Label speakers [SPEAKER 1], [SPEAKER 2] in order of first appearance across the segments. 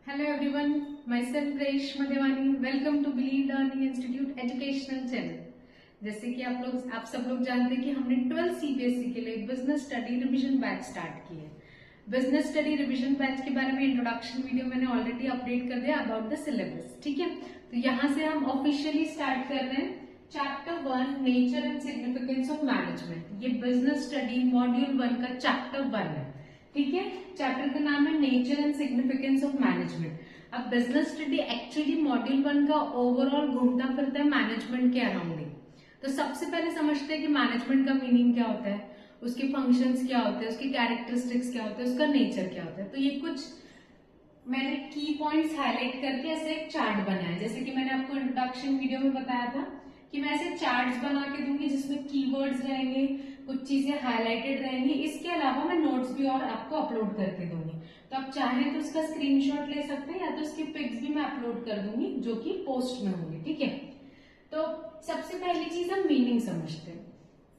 [SPEAKER 1] Hello everyone, myself Reshma Devani. Welcome to Believe Learning Institute Educational Channel. जैसे कि आप सब लोग जानते हैं कि हमने 12 CBSE के लिए business study revision batch start की है। बिजनेस स्टडी रिवीजन बैच के बारे में इंट्रोडक्शन वीडियो मैंने ऑलरेडी अपडेट कर दिया अबाउट द सिलेबस, ठीक है। तो यहाँ से हम ऑफिशियली स्टार्ट कर रहे हैं chapter 1 nature and significance of management. ये बिजनेस स्टडी मॉड्यूल 1 का चैप्टर 1 है, ठीक है। चैप्टर का नाम है nature and significance of management. अब बिजनेस स्टडी एक्चुअली मॉड्यूल 1 का ओवरऑल घूमता फिरता है मैनेजमेंट के अराउंड ही। तो सबसे पहले समझते हैं कि मैनेजमेंट का मीनिंग क्या होता है, उसके फंक्शंस क्या होते हैं, उसकी कैरेक्टरिस्टिक्स क्या होते हैं, उसका नेचर क्या होता है। तो ये कुछ मैंने की पॉइंट्स हाईलाइट करके ऐसे एक चार्ट बनाया, जैसे कि मैंने आपको इंट्रोडक्शन वीडियो में बताया था कि मैं ऐसे चार्ट्स बना के दूंगी जिसमें कीवर्ड्स रहेंगे, कुछ चीजें हाईलाइटेड रहेंगी। इसके अलावा मैं नोट्स भी और आपको अपलोड करके दूंगी। तो आप चाहें तो उसका स्क्रीनशॉट ले सकते हैं या तो उसकी पिक्स भी मैं अपलोड कर दूंगी जो कि पोस्ट में होंगी, ठीक है। तो सबसे पहली चीज हम मीनिंग समझते हैं।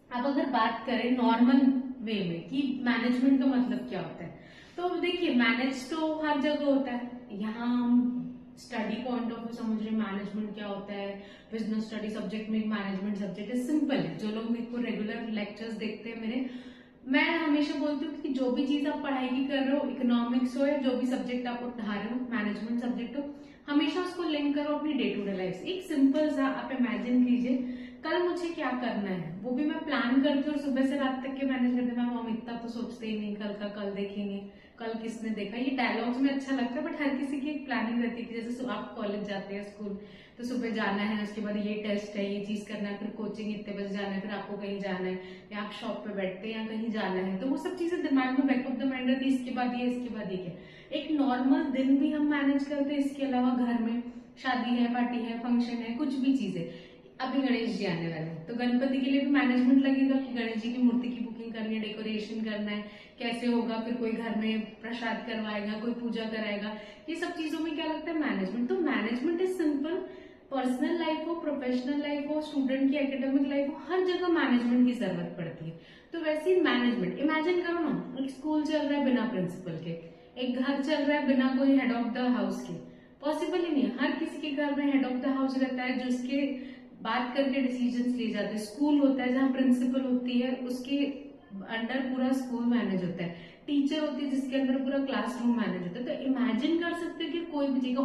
[SPEAKER 1] अब अगर बात करें नॉर्मल वे में कि मैनेजमेंट का मतलब क्या होता है, तो देखिए मैनेज तो हर जगह होता है। यहाँ हम स्टडी पॉइंट ऑफ व्यू समझ रहे मैनेजमेंट क्या होता है। बिजनेस स्टडी सब्जेक्ट में एक मैनेजमेंट सब्जेक्ट है, सिंपल है। जो लोग मेरे को रेगुलर लेक्चर्स देखते हैं मेरे, मैं हमेशा बोलती हूँ कि जो भी चीज आप पढ़ाई की कर रहे हो, इकोनॉमिक्स हो या जो भी सब्जेक्ट आप उठा रहे हो, मैनेजमेंट सब्जेक्ट हो, हमेशा उसको लिंक करो अपनी डे टू डे लाइफ से। एक सिंपल सा आप इमेजिन कीजिए, कल मुझे क्या करना है वो भी मैं प्लान करती हूँ और सुबह से रात तक के मैनेज करते हैं। हम इतना तो सोचते ही नहीं, कल का कल देखेंगे, कल किसने देखा। ये डायलॉग्स में अच्छा लगता है बट हर किसी की एक प्लानिंग रहती है कि जैसे आप कॉलेज जाते हैं, स्कूल, तो सुबह जाना है, उसके बाद ये टेस्ट है, ये चीज करना है, फिर कोचिंग इतने बजे जाना है, फिर आपको कहीं जाना है या आप शॉप पे बैठते हैं या कहीं जाना है। तो वो सब चीजें दिमाग में बैक ऑफ द माइंड रहती है, इसके बाद ये, इसके बाद ये क्या। एक नॉर्मल दिन भी हम मैनेज करते हैं। इसके अलावा घर में शादी है, पार्टी है, फंक्शन है, कुछ भी चीज है। अभी गणेश जी आने वाले हैं तो गणपति के लिए भी मैनेजमेंट लगेगा कि गणेश जी की मूर्ति की बुकिंग करनी है, डेकोरेशन करना है, कैसे होगा, फिर कोई घर में प्रसाद करवाएगा, कोई पूजा कराएगा। ये सब चीजों में क्या लगता है मैनेजमेंट। तो management is simple. Personal life हो, प्रोफेशनल लाइफ हो, स्टूडेंट की एकेडमिक लाइफ हो, हर जगह मैनेजमेंट की जरूरत पड़ती है। तो वैसे ही मैनेजमेंट इमेजिन करो ना, एक स्कूल चल रहा है बिना प्रिंसिपल के, एक घर चल रहा है बिना कोई हेड ऑफ द हाउस के। पॉसिबल ही नहीं है। हर किसी के घर में हेड ऑफ द हाउस रहता है जो उसके बात करके डिसीजंस लिए जाते हैं। स्कूल होता है जहाँ प्रिंसिपल होती है, उसके अंडर पूरा स्कूल मैनेज होता है। टीचर होती है जिसके अंदर पूरा क्लासरूम मैनेज होता है। तो इमेजिन कर सकते हैं कि कोई भी जगह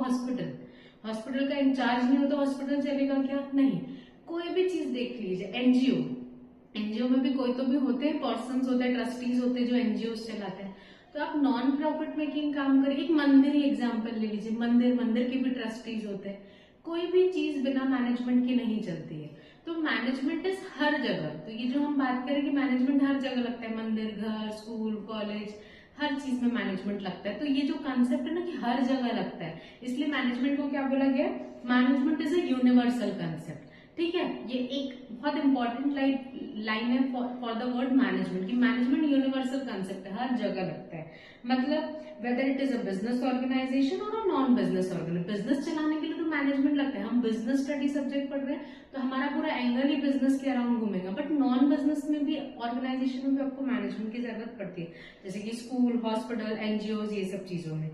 [SPEAKER 1] हॉस्पिटल का इंचार्ज नहीं हो तो हॉस्पिटल चलेगा क्या? नहीं। कोई भी चीज देख लीजिए, एनजीओ में भी कोई तो भी होते हैं, पर्संस होते हैं, ट्रस्टीज होते हैं जो एनजीओ चलाते हैं। तो आप नॉन प्रॉफिट मेकिंग काम करिए। एक मंदिर ही एग्जाम्पल ले लीजिए, मंदिर के भी ट्रस्टीज होते हैं। कोई भी चीज बिना मैनेजमेंट की नहीं चलती है। तो मैनेजमेंट इज हर जगह। तो ये जो हम बात करें कि मैनेजमेंट हर जगह लगता है, मंदिर, घर, स्कूल, कॉलेज, हर चीज में मैनेजमेंट लगता है। तो ये जो कंसेप्ट है ना कि हर जगह लगता है, इसलिए मैनेजमेंट को क्या बोला गया? Management is a universal concept, ठीक है। ये एक बहुत इंपॉर्टेंट लाइन है फॉर द वर्ड मैनेजमेंट कि मैनेजमेंट यूनिवर्सल कंसेप्ट है, हर जगह लगता है। मतलब whether it is a business organisation और a non business organisation, business चलाने के लिए तो मैनेजमेंट लगता है। हम बिजनेस स्टडी सब्जेक्ट पढ़ रहे हैं तो हमारा पूरा एंगल ही बिजनेस के अराउंड घूमेगा। बट नॉन बिजनेस में भी, ऑर्गेनाइजेशन में भी आपको मैनेजमेंट की जरूरत पड़ती है, जैसे कि स्कूल, हॉस्पिटल, एनजीओ, ये सब चीजों में।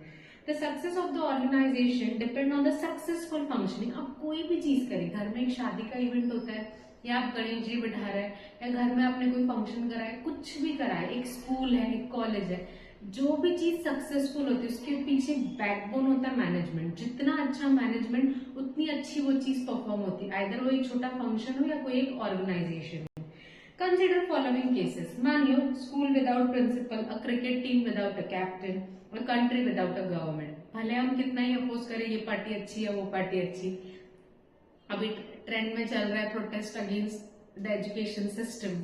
[SPEAKER 1] The success of the organization depend on the successful functioning। अब कोई भी चीज करें, घर में एक शादी का इवेंट होता है या आप गणेश जी बिठा रहे हैं या घर में आपने कोई फंक्शन कराया, कुछ भी कराया, एक स्कूल है, एक कॉलेज है, जो भी चीज सक्सेसफुल होती है उसके पीछे बैकबोन होता है मैनेजमेंट। जितना अच्छा मैनेजमेंट उतनी अच्छी वो चीज परफॉर्म होती है, आइदर वो एक छोटा फंक्शन हो या कोई एक ऑर्गेनाइजेशन। Consider following cases। मान लो school without principal, a cricket team without a captain, और कंट्री विदाउट अ गवर्नमेंट। भले हम कितना ही अपोज करें ये पार्टी अच्छी है, वो पार्टी अच्छी, अभी ट्रेंड में चल रहा है protest against the education system,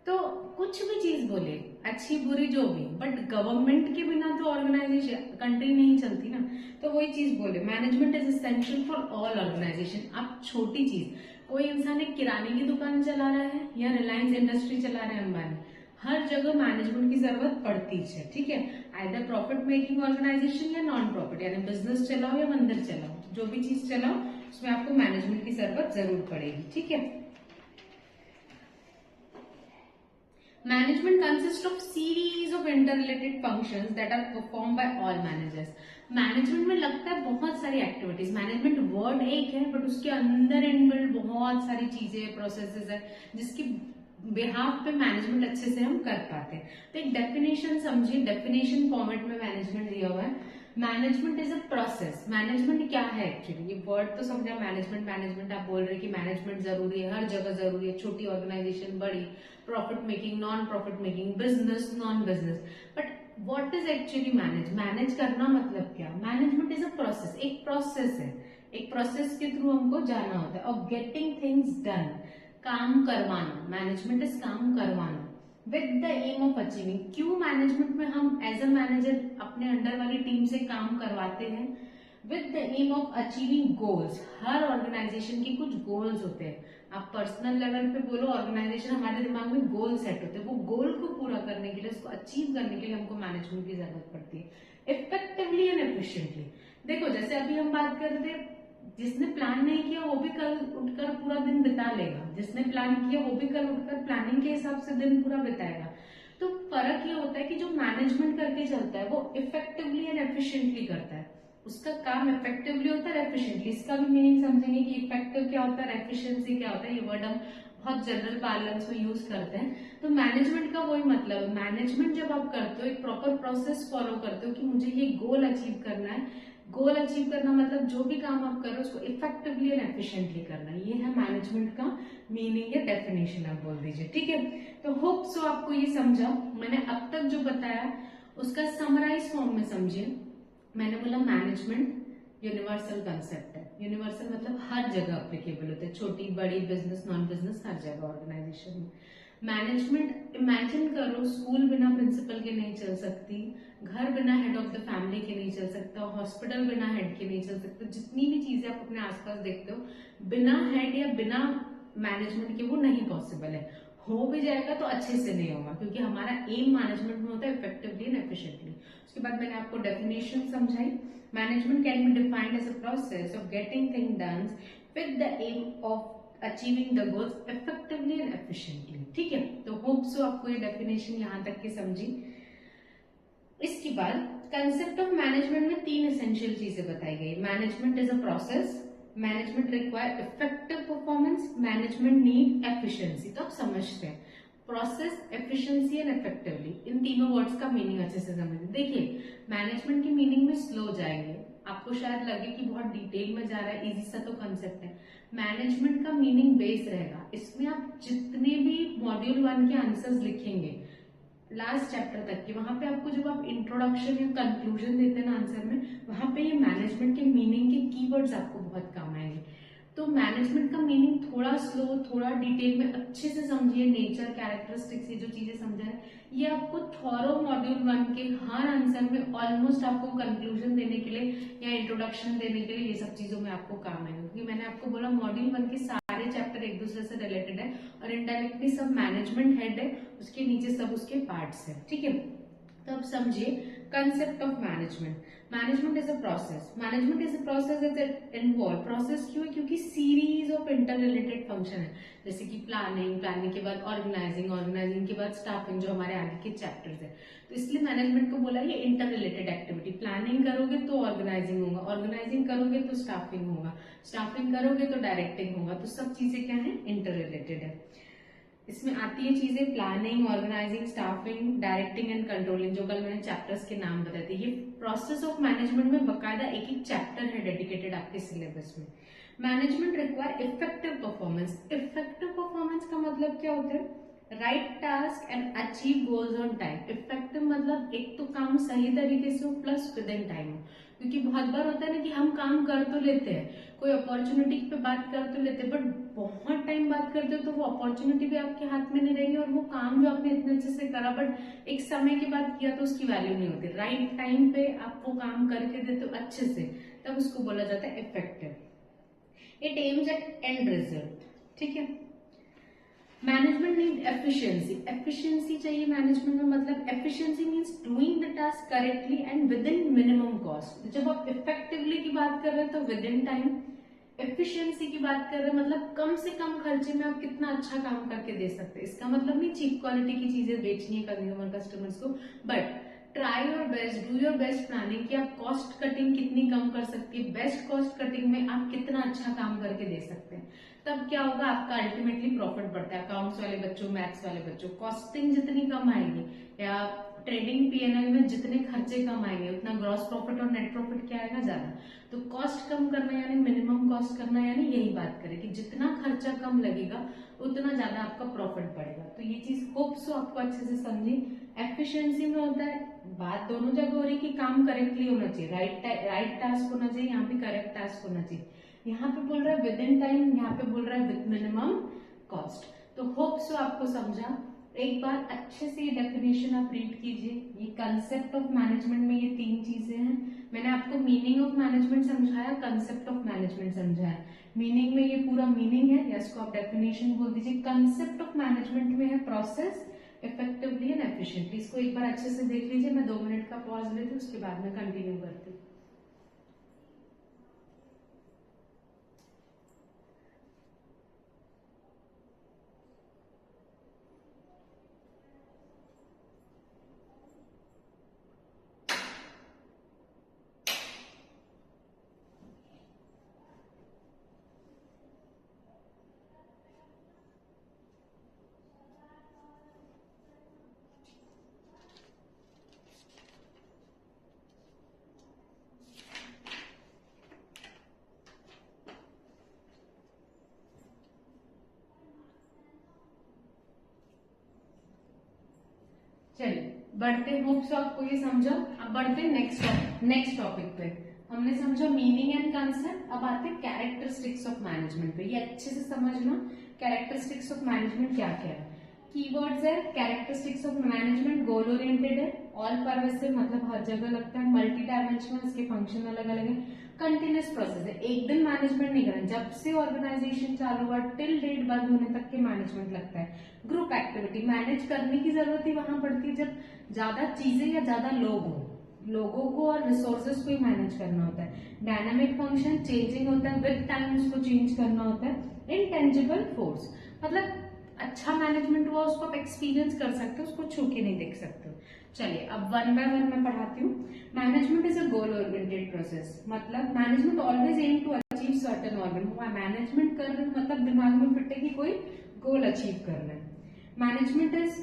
[SPEAKER 1] तो कुछ भी चीज बोले, अच्छी बुरी जो भी, बट गवर्नमेंट के बिना तो ऑर्गेनाइजेशन, कंट्री नहीं चलती ना। तो वही चीज बोले, management is essential for all organisation. अब छोटी चीज, कोई इंसान एक किराने की दुकान चला रहा है या रिलायंस इंडस्ट्री चला रहे हैं अंबानी, हर जगह मैनेजमेंट की जरूरत पड़ती है, ठीक है। आइदर प्रॉफिट मेकिंग ऑर्गेनाइजेशन या नॉन प्रॉफिट, यानी बिजनेस चलाओ या मंदिर चलाओ, जो भी चीज चलाओ उसमें आपको मैनेजमेंट की जरूरत जरूर पड़ेगी, ठीक है। Management consist of series of interrelated functions that are perform by all managers. Management में लगता है बहुत सारी एक्टिविटीज, मैनेजमेंट वर्ड एक है बट उसके अंदर इनबिल्ट बहुत सारी चीजें प्रोसेसेस है जिसकी बिहाफ पे मैनेजमेंट अच्छे से हम कर पाते हैं। तो एक डेफिनेशन समझिए, डेफिनेशन फॉर्मेट में मैनेजमेंट दिया हुआ है। Management is a process. Management क्या है एक्चुअली, ये वर्ड तो समझा, मैनेजमेंट मैनेजमेंट आप बोल रहे हैं कि मैनेजमेंट जरूरी है, हर जगह जरूरी है, छोटी ऑर्गेनाइजेशन, बड़ी, profit making, non profit making, business, non business. But what is actually manage करना मतलब क्या? मैनेजमेंट इज अ प्रोसेस, एक प्रोसेस है, एक प्रोसेस के थ्रू हमको जाना होता है। और गेटिंग थिंग्स डन, काम करवाना, मैनेजमेंट इज काम करवाना with the aim of achieving. क्यों मैनेजमेंट में हम एज अ मैनेजर अपने अंडर वाली टीम से काम करवाते हैं? With the aim of achieving goals. हर ऑर्गेनाइजेशन के कुछ गोल्स होते हैं, आप पर्सनल लेवल पे बोलो, ऑर्गेनाइजेशन, हमारे दिमाग में गोल सेट होते हैं, वो गोल को पूरा करने के लिए, उसको अचीव करने के लिए हमको मैनेजमेंट की जरूरत पड़ती है, इफेक्टिवली एंड एफिशिएंटली। देखो जैसे अभी हम बात कर रहे थे, जिसने प्लान नहीं किया वो भी कल उठकर पूरा दिन बिता लेगा, जिसने प्लान किया वो भी कल उठकर प्लानिंग के हिसाब से दिन पूरा बिताएगा। तो फर्क ये होता है कि जो मैनेजमेंट करके चलता है वो इफेक्टिवली एंड एफिशिएंटली करता है, उसका काम इफेक्टिवली होता है, एफिशिएंटली। इसका भी मीनिंग समझेंगे कि इफेक्टिव क्या होता है, एफिशिएंसी क्या होता है। ये वर्ड हम बहुत जनरल पार्लेंस में यूज करते हैं। तो मैनेजमेंट का वही मतलब है, मैनेजमेंट जब आप करते हो एक प्रॉपर प्रोसेस फॉलो करते हो कि मुझे ये गोल अचीव करना है। गोल अचीव करना मतलब जो भी काम आप कर रहे हो उसको इफेक्टिवली एंड एफिशिएंटली करना, ये है मैनेजमेंट का मीनिंग या डेफिनेशन आप बोल दीजिए, ठीक है। तो होप सो आपको ये समझा, मैंने अब तक जो बताया उसका समराइज फॉर्म में समझिए। मैंने बोला मैनेजमेंट यूनिवर्सल कंसेप्ट है, यूनिवर्सल मतलब हर जगह अप्लीकेबल होता है, छोटी बड़ी, बिजनेस, नॉन बिजनेस, हर जगह ऑर्गेनाइजेशन में। मैनेजमेंट, इमेजिन करो स्कूल बिना प्रिंसिपल के नहीं चल सकती, घर बिना हेड ऑफ द फैमिली के नहीं चल सकता, हॉस्पिटल बिना हेड के नहीं चल सकता, जितनी भी चीजें आप अपने आसपास देखते हो बिना हेड या बिना मैनेजमेंट के वो नहीं पॉसिबल है। हो भी जाएगा तो अच्छे से नहीं होगा, क्योंकि हमारा एम मैनेजमेंट में होता है इफेक्टिवली एंड एफिशिएंटली। उसके बाद मैंने आपको डेफिनेशन समझाई। Management can be defined as a process of getting thing done with the aim of achieving the goals effectively and efficiently, ठीक है। तो होप सो आपको ये डेफिनेशन यहाँ तक की समझी। इसके बाद कंसेप्ट ऑफ मैनेजमेंट में 3 एसेंशियल चीजें बताई गई। Management is a process, management require effective performance, management need efficiency. तो आप समझते हैं प्रोसेस, एफिशिएंसी एंड इफेक्टिवली, इन तीनों वर्ड्स का मीनिंग अच्छे से समझिए। देखिए मैनेजमेंट की मीनिंग में स्लो जाएंगे, आपको शायद लगे कि बहुत डिटेल में जा रहा है, इजी सा तो कंसेप्ट है। मैनेजमेंट का मीनिंग बेस रहेगा, इसमें आप जितने भी मॉड्यूल 1 के आंसर्स लिखेंगे लास्ट चैप्टर तक के, वहां पे आपको जब आप इंट्रोडक्शन या कंक्लूजन देते हैं ना आंसर में, वहां पे ये मैनेजमेंट के मीनिंग के कीवर्ड्स आपको बहुत काम आएंगे। तो मैनेजमेंट का मीनिंग थोड़ा स्लो, थोड़ा डिटेल में अच्छे से समझिए, नेचर, कैरेक्टरिस्टिक्स, ये जो चीजें समझा है ये आपको थॉरो मॉड्यूल 1 के हर आंसर में ऑलमोस्ट आपको कंक्लूजन देने के लिए या इंट्रोडक्शन देने के लिए ये सब चीजों में आपको काम आएगा। क्योंकि मैंने आपको बोला मॉड्यूल 1 के सारे चैप्टर एक दूसरे से रिलेटेड है और इनडायरेक्टली सब मैनेजमेंट हेड है, उसके नीचे सब उसके पार्ट्स है, ठीक है। तो अब समझिए concept of management. Management is a process, management is a process that involve, process क्यों है? क्योंकि series of inter related function है, जैसे कि प्लानिंग, प्लानिंग के बाद ऑर्गेनाइजिंग, ऑर्गेनाइजिंग के बाद स्टाफिंग, जो हमारे आगे के चैप्टर्स है। तो इसलिए मैनेजमेंट को बोला ये इंटर रिलेटेड एक्टिविटी। प्लानिंग करोगे तो ऑर्गेनाइजिंग होगा, ऑर्गेनाइजिंग करोगे तो स्टाफिंग होगा, स्टाफिंग करोगे तो डायरेक्टिंग होगा। तो सब चीजें क्या है? इंटर रिलेटेड है। इसमें आती है चीजें planning, organising, staffing, directing and controlling, जो कल मैंने चैप्टर्स के नाम बताए थे। ये प्रोसेस ऑफ मैनेजमेंट में बकायदा एक एक चैप्टर है डेडिकेटेड आपके सिलेबस में। Management require effective performance. Effective performance का मतलब क्या होता है? Right task and achieve goals on time. Effective मतलब एक तो काम सही तरीके से हो प्लस विद इन टाइम हो। क्योंकि बहुत बार होता है ना कि हम काम कर तो लेते हैं, कोई अपॉर्चुनिटी पे बात कर तो लेते हैं, बट बहुत टाइम बात करते हो तो वो अपॉर्चुनिटी भी आपके हाथ में नहीं रहेगी और वो काम जो आपने इतने अच्छे से करा बट एक समय के बाद किया तो उसकी वैल्यू नहीं होती। राइट टाइम पे आप वो काम करके देते हो अच्छे से, तब उसको बोला जाता है effective. It aims at and result, ठीक है। Management need efficiency. एफिशिएंसी चाहिए मैनेजमेंट में, मतलब efficiency means doing the task correctly and with in minimum cost. जब आप इफेक्टिवली की बात कर रहे हैं तो विद इन टाइम, एफिशिएंसी की बात कर रहे हैं, मतलब कम से कम खर्चे में आप कितना अच्छा काम करके दे सकते हैं। इसका मतलब नहीं चीप क्वालिटी की चीजें बेचनी है कंज्यूमर कस्टमर्स को, but try your best, do your best planning कि आप कॉस्ट कटिंग कितनी कम कर सकते हैं, बेस्ट कॉस्ट कटिंग में आप कितना अच्छा काम करके दे सकते हैं। तब क्या होगा, आपका अल्टीमेटली प्रॉफिट बढ़ता है। अकाउंट्स वाले बच्चों, मैथ्स वाले बच्चों, कॉस्टिंग जितनी कम आएगी या ट्रेडिंग पीएनएल में जितने खर्चे कम आएंगे उतना ग्रॉस प्रॉफिट और नेट प्रॉफिट क्या आएगा, ज्यादा। तो कॉस्ट कम करना यानी मिनिमम कॉस्ट करना, यानी यही बात करें कि जितना खर्चा कम लगेगा उतना ज्यादा आपका प्रॉफिट बढ़ेगा। तो ये चीज होप सो आपको अच्छे से समझी। एफिशिएंसी में होता है, बात दोनों जगह हो रही कि काम करेक्टली होना चाहिए, राइट टास्क होना चाहिए, यहाँ पे करेक्ट टास्क होना चाहिए। यहाँ पे बोल रहा है विद इन टाइम, यहाँ पे बोल रहा है विद मिनिमम कॉस्ट। तो होप सो आपको समझा। एक बार अच्छे से ये डेफिनेशन आप रीड कीजिए। ये कंसेप्ट ऑफ मैनेजमेंट में ये 3 चीजें हैं। मैंने आपको मीनिंग ऑफ मैनेजमेंट समझाया, कंसेप्ट ऑफ मैनेजमेंट समझाया। मीनिंग में ये पूरा मीनिंग है, या इसको आप डेफिनेशन बोल दीजिए। कंसेप्ट ऑफ मैनेजमेंट में है प्रोसेस इफेक्टिवली एंड एफिशिएंटली। इसको एक बार अच्छे से देख लीजिए। मैं 2 मिनट का पॉज लेती हूँ, उसके बाद में कंटिन्यू करती हूँ। चलिए बढ़ते, होप सो आपको ये समझा। अब बढ़ते नेक्स्ट टॉपिक पे। हमने समझा मीनिंग एंड कंसेप्ट, अब आते हैं कैरेक्टरिस्टिक्स ऑफ मैनेजमेंट पे। ये अच्छे से समझना कैरेक्टरिस्टिक्स ऑफ मैनेजमेंट क्या क्या है। कीवर्ड्स है characteristics of management, goal oriented है, ऑल परवेसिव मतलब हर जगह लगता है, मल्टी डायमेंशनल, इसके फंक्शन अलग अलग है, कंटिन्यूस प्रोसेस है, एक दिन मैनेजमेंट नहीं करना, जब से ऑर्गेनाइजेशन चालू हुआ टिल डेट बंद होने तक के मैनेजमेंट लगता है। ग्रुप एक्टिविटी, मैनेज करने की जरूरत ही वहां पड़ती है जब ज्यादा चीजें या ज्यादा लोग हो, लोगों को और रिसोर्सेज को ही मैनेज करना होता है। डायनामिक फंक्शन, चेंजिंग होता है, विद टाइम उसको चेंज करना होता है। इनटेंजिबल फोर्स मतलब अच्छा मैनेजमेंट हुआ उसको आप एक्सपीरियंस कर सकते हो, उसको छू के नहीं देख सकते हो। चलिए अब 1 बाय 1 मैं पढ़ाती हूँ। Management is a goal oriented process, मतलब management always aim to achieve certain organ. Management कर रहे हैं मतलब दिमाग में फिट है कि कोई गोल अचीव करना है। Management is,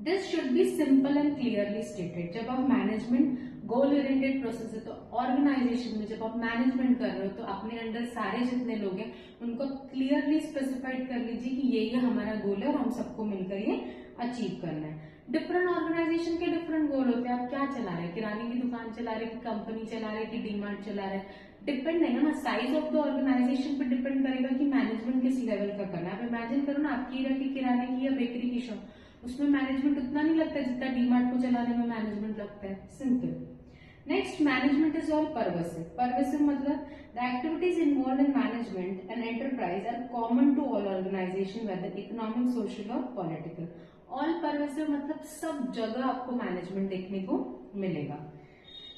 [SPEAKER 1] this should be simple and clearly stated. जब आप मैनेजमेंट गोल ओरिएंटेड प्रोसेस है तो ऑर्गेनाइजेशन में जब आप मैनेजमेंट कर रहे हो तो अपने अंडर सारे जितने लोग हैं उनको क्लियरली स्पेसिफाइड कर लीजिए कि ये हमारा गोल है और हम सबको मिलकर ये अचीव करना है। डिफरेंट ऑर्गेनाइजेशन के डिफरेंट गोल होते हैं। आप क्या चला रहे हैं, किराने की दुकान चला रहे हैं, कंपनी चला रहे हैं कि डीमार्ट चला रहे हैं, डिपेंड नहीं है ना, साइज ऑफ द ऑर्गेनाइजेशन पे डिपेंड करेगा कि मैनेजमेंट किस लेवल का करना है। आप इमेजिन करो ना, आपकी रखी किराने की या बेकरी की शॉप, उसमें मैनेजमेंट उतना नहीं लगता जितना डीमार्ट को चलाने में मैनेजमेंट लगता है। Simple. Next, management is all pervasive. Pervasive मतलब the activities involve in management and enterprise are common to all organisation whether economic, social और पॉलिटिकल। ऑल परवेसिव मतलब सब जगह आपको मैनेजमेंट देखने को मिलेगा।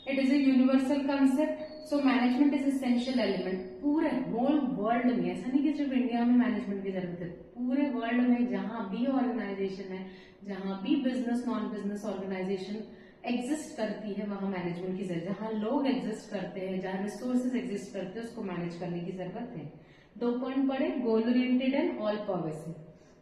[SPEAKER 1] It is a universal concept, so management is essential element. पूरे होल वर्ल्ड में, ऐसा नहीं कि सिर्फ इंडिया में मैनेजमेंट की जरूरत है, पूरे वर्ल्ड में जहां भी ऑर्गेनाइजेशन है, जहां भी business non business organisation exist करती है वहां मैनेजमेंट की जरूरत, जहां लोग एग्जिस्ट करते हैं, जहां रिसोर्सेज एग्जिस्ट करते हैं उसको मैनेज करने की जरूरत है। 2 पॉइंट पढ़े, goal oriented and all pervasive.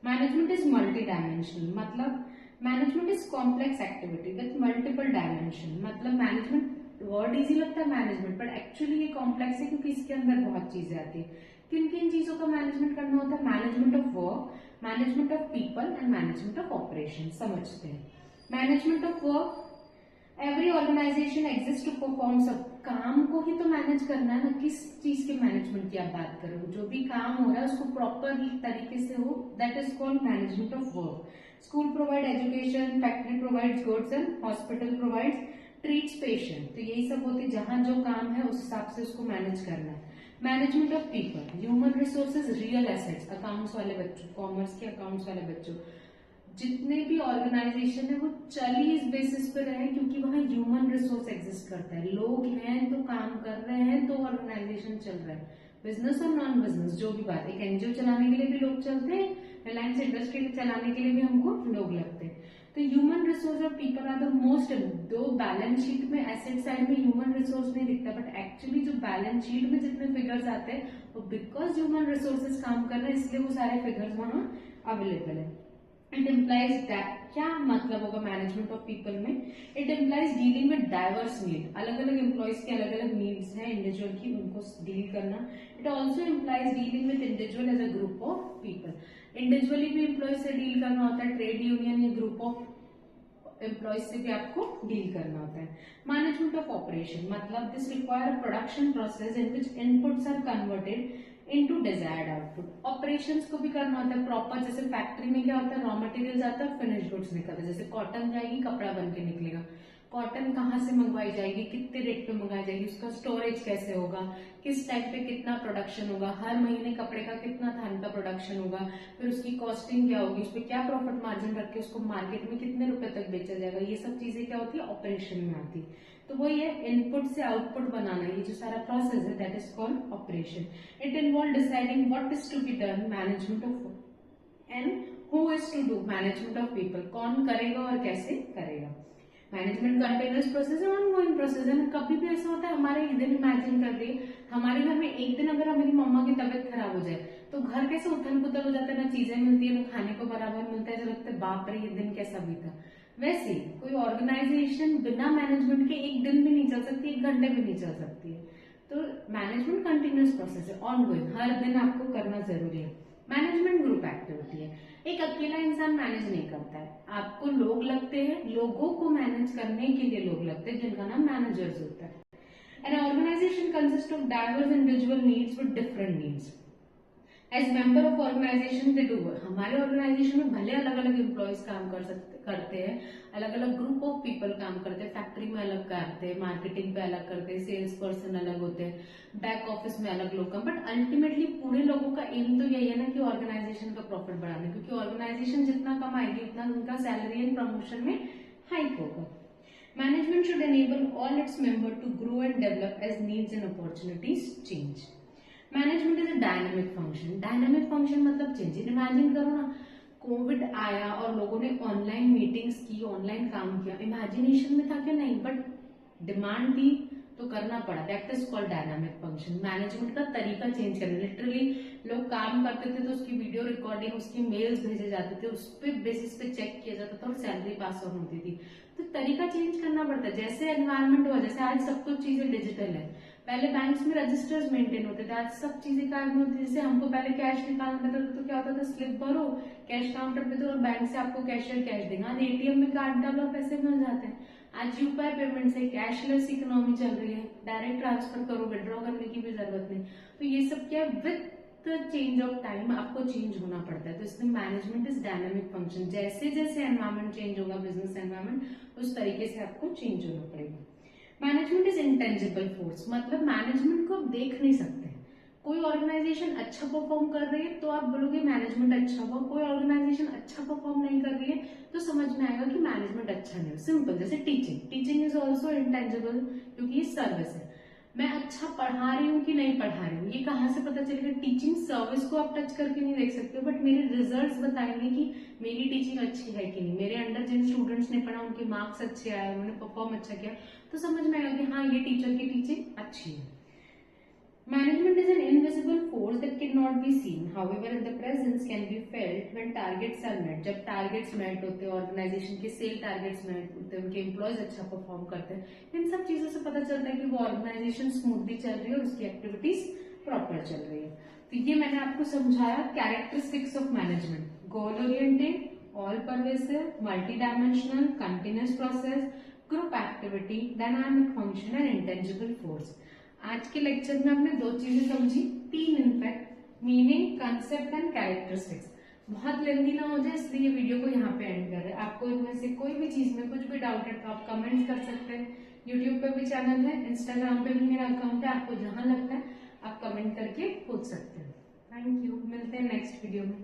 [SPEAKER 1] Management is multi dimensional, मतलब management is complex activity with multiple dimension. मतलब मैनेजमेंट वर्ड इजी लगता है मैनेजमेंट, बट एक्चुअली ये कॉम्प्लेक्स है क्योंकि इसके अंदर बहुत चीजें आती है। किन किन चीजों का मैनेजमेंट करना होता है, management of work, management of people and management of operation. समझते हैं। Management of work, every organisation exist to perform, सब काम को ही तो मैनेज करना है ना, किस चीज के मैनेजमेंट की आप बात करो, जो भी काम हो रहा है उसको प्रॉपर तरीके से हो, that is called management of work. School provide education, factory provides goods and hospital provides treats patient. तो यही सब होते, जहां जो काम है उस हिसाब से उसको मैनेज करना है। Management of people, human resources, real assets, accounts वाले बच्चों, कॉमर्स के अकाउंट्स वाले बच्चों, जितने भी ऑर्गेनाइजेशन है वो चली इस बेसिस पे रहे क्योंकि वहां ह्यूमन रिसोर्स एग्जिस्ट करता है, लोग हैं तो काम कर रहे हैं तो ऑर्गेनाइजेशन चल रहा है। बिजनेस और नॉन बिजनेस जो भी बात, एक एनजीओ चलाने के लिए भी लोग चलते हैं, रिलायंस इंडस्ट्री चलाने के लिए भी हमको लोग लगते हैं। तो ह्यूमन रिसोर्स और पीपल आर द मोस्ट, दो बैलेंस शीट में एसेट साइड में ह्यूमन रिसोर्स नहीं दिखता, बट एक्चुअली जो बैलेंस शीट में जितने फिगर्स आते हैं वो बिकॉज ह्यूमन रिसोर्सेज काम कर रहे हैं इसलिए वो सारे फिगर्स वहां अवेलेबल है। इट इम्प्लाइज दैट, क्या मतलब होगा मैनेजमेंट ऑफ पीपल में? It implies dealing with diverse need, अलग अलग एम्प्लॉयज की अलग अलग नीड्स हैं इंडिविजुअल की, उनको डील करना। It also implies dealing with individual as a group of people, individually भी एम्प्लॉयज से डील करना होता है, ट्रेड यूनियन या ग्रुप ऑफ एम्प्लॉयज से भी आपको डील करना होता है। मैनेजमेंट ऑफ ऑपरेशन मतलब this require production process in which inputs are converted into desired output. Operations को भी करना होता है प्रॉपर, जैसे फैक्ट्री में क्या होता है, रॉ मटेरियल जाता है, फिनिश गुड्स निकलते हैं, जैसे कॉटन जाएगी कपड़ा बन के निकलेगा, कॉटन कहाँ से मंगवाई जाएगी, कितने रेट पे मंगवाई जाएगी, उसका स्टोरेज कैसे होगा, किस टाइप पे कितना प्रोडक्शन होगा, हर महीने कपड़े का कितना थान का प्रोडक्शन होगा, फिर उसकी कॉस्टिंग क्या होगी, उस पर क्या प्रॉफिट मार्जिन रख के उसको मार्केट में कितने रुपए तक बेचा जाएगा, ये सब चीजें क्या होती है ऑपरेशन में आती है। तो वही है इनपुट से आउटपुट बनाना, ये जो सारा प्रोसेस है that is called operation. It involve deciding what is to be done, management of and who is to do, management of people, कौन करेगा और कैसे करेगा। मैनेजमेंट कंटिन्यूअस प्रोसेस है, ऑनगोइंग प्रोसेस है। कभी भी ऐसा होता है हमारे एक दिन इमेजिन कर रही है हमारे घर में एक दिन अगर हमारी मम्मा की तबीयत खराब हो जाए तो घर कैसे उथल पुथल हो जाता है, ना चीजें मिलती है ना खाने को बराबर मिलता है, ऐसा लगता है बाप रे ये दिन कैसा बीता। वैसे कोई ऑर्गेनाइजेशन बिना मैनेजमेंट के एक दिन भी नहीं चल सकती, एक घंटे भी नहीं चल सकती है। तो मैनेजमेंट कंटिन्यूअस प्रोसेस है, ऑनगोइंग, हर दिन आपको करना जरूरी है। मैनेजमेंट ग्रुप एक्टिविटी है, एक अकेला इंसान मैनेज नहीं करता है, आपको लोग लगते हैं, लोगों को मैनेज करने के लिए लोग लगते हैं जिनका नाम मैनेजर्स होता है। An organization consists of diverse individual needs with different needs. As member of organisation they do, हमारे ऑर्गेनाइजेशन में भले अलग अलग एम्प्लॉयज काम करते हैं, अलग अलग ग्रुप ऑफ पीपल काम करते हैं, फैक्ट्री में अलग करते हैं, मार्केटिंग पे अलग करते हैं, सेल्स पर्सन अलग होते हैं, बैक ऑफिस में अलग लोग काम, बट अल्टीमेटली पूरे लोगों का एम तो यही है ना कि ऑर्गेनाइजेशन का प्रॉफिट बढ़ाना, क्योंकि ऑर्गेनाइजेशन जितना कमाएगी उतना उनका सैलरी एंड प्रमोशन में हाइक होगा। Management should enable all its member to grow and develop as needs and opportunities change. Management is a dynamic function, dynamic function मतलब चेंज। इमेजिन करो ना कोविड आया और लोगों ने ऑनलाइन मीटिंग्स की, ऑनलाइन काम किया, इमेजिनेशन में था क्या? नहीं, बट डिमांड थी तो करना पड़ा, that is called dynamic function. Management का तरीका चेंज करना, लिटरली लोग काम करते थे तो उसकी वीडियो रिकॉर्डिंग, उसकी मेल्स भेजे जाते थे, उस पर बेसिस पे चेक किया जाता था और सैलरी पास ऑन होती थी। तो तरीका चेंज करना पड़ता है, जैसे एनवायरमेंट हुआ, जैसे आज सब कुछ चीजें डिजिटल है, पहले बैंक्स में रजिस्टर्स मेंटेन होते थे, आज सब चीजें कार्ड में होती है। जैसे हमको पहले कैश निकालना पड़ता था तो क्या होता था, स्लिप भरो, कैश काउंटर पे दो और बैंक से आपको कैशियर कैश देगा। आज एटीएम में कार्ड डालो पैसे मिल जाते हैं। आज यूपीआई पेमेंट से कैशलेस इकोनॉमी चल रही है, डायरेक्ट ट्रांसफर करो, विड्रॉ करने की भी जरूरत नहीं। तो ये सब क्या है, विद चेंज ऑफ टाइम आपको चेंज होना पड़ता है। तो इसमें मैनेजमेंट इज डायनामिक फंक्शन, जैसे जैसे एनवायरमेंट चेंज होगा, बिजनेस एनवायरमेंट, उस तरीके से आपको चेंज होना पड़ेगा। मैनेजमेंट इज इंटेंजिबल फोर्स, मतलब मैनेजमेंट को आप देख नहीं सकते। कोई ऑर्गेनाइजेशन अच्छा परफॉर्म कर रही है तो आप बोलोगे मैनेजमेंट अच्छा हुआ, कोई ऑर्गेनाइजेशन अच्छा परफॉर्म नहीं कर रही है तो समझ में आएगा कि मैनेजमेंट अच्छा नहीं है। सिंपल, जैसे टीचिंग इज ऑल्सो इंटेंजिबल क्योंकि ये सर्विस है। मैं अच्छा पढ़ा रही हूँ कि नहीं पढ़ा रही हूँ ये कहाँ से पता चलेगा? टीचिंग सर्विस को आप टच करके नहीं देख सकते, बट मेरे रिजल्ट्स बताएंगे कि मेरी टीचिंग अच्छी है कि नहीं, मेरे अंडर जिन स्टूडेंट्स ने पढ़ा उनके मार्क्स अच्छे आए, उन्होंने परफॉर्म अच्छा किया, तो समझ में आएगा कि हाँ ये टीचर की टीचिंग अच्छी है। Management is an invisible force that cannot be seen. However, in the presence can be felt when targets are met. जब targets met होते हैं, ऑर्गेनाइजेशन के सेल टारगेट्स met होते हैं, उनके एम्प्लॉयज अच्छा परफॉर्म करते हैं, इन सब चीजों से पता चलता है कि वो ऑर्गेनाइजेशन स्मूथली चल रही है और उसकी एक्टिविटीज प्रॉपर चल रही है। तो ये मैंने आपको समझाया characteristics of management: goal oriented, all pervasive, multi dimensional, continuous process, group activity, dynamic function and intangible force. आज के लेक्चर में आपने दो चीजें समझी, तीन in fact, meaning, concept and characteristics. बहुत लेंथी ना हो जाए इसलिए ये वीडियो को यहाँ पे एंड कर रहे हैं। आपको इनमें से कोई भी चीज में कुछ भी डाउट है तो आप कमेंट्स कर सकते हैं। यूट्यूब पे भी चैनल है, इंस्टाग्राम पे भी मेरा अकाउंट है, आपको जहां लगता है आप कमेंट करके पूछ सकते हैं। थैंक यू, मिलते हैं नेक्स्ट वीडियो में।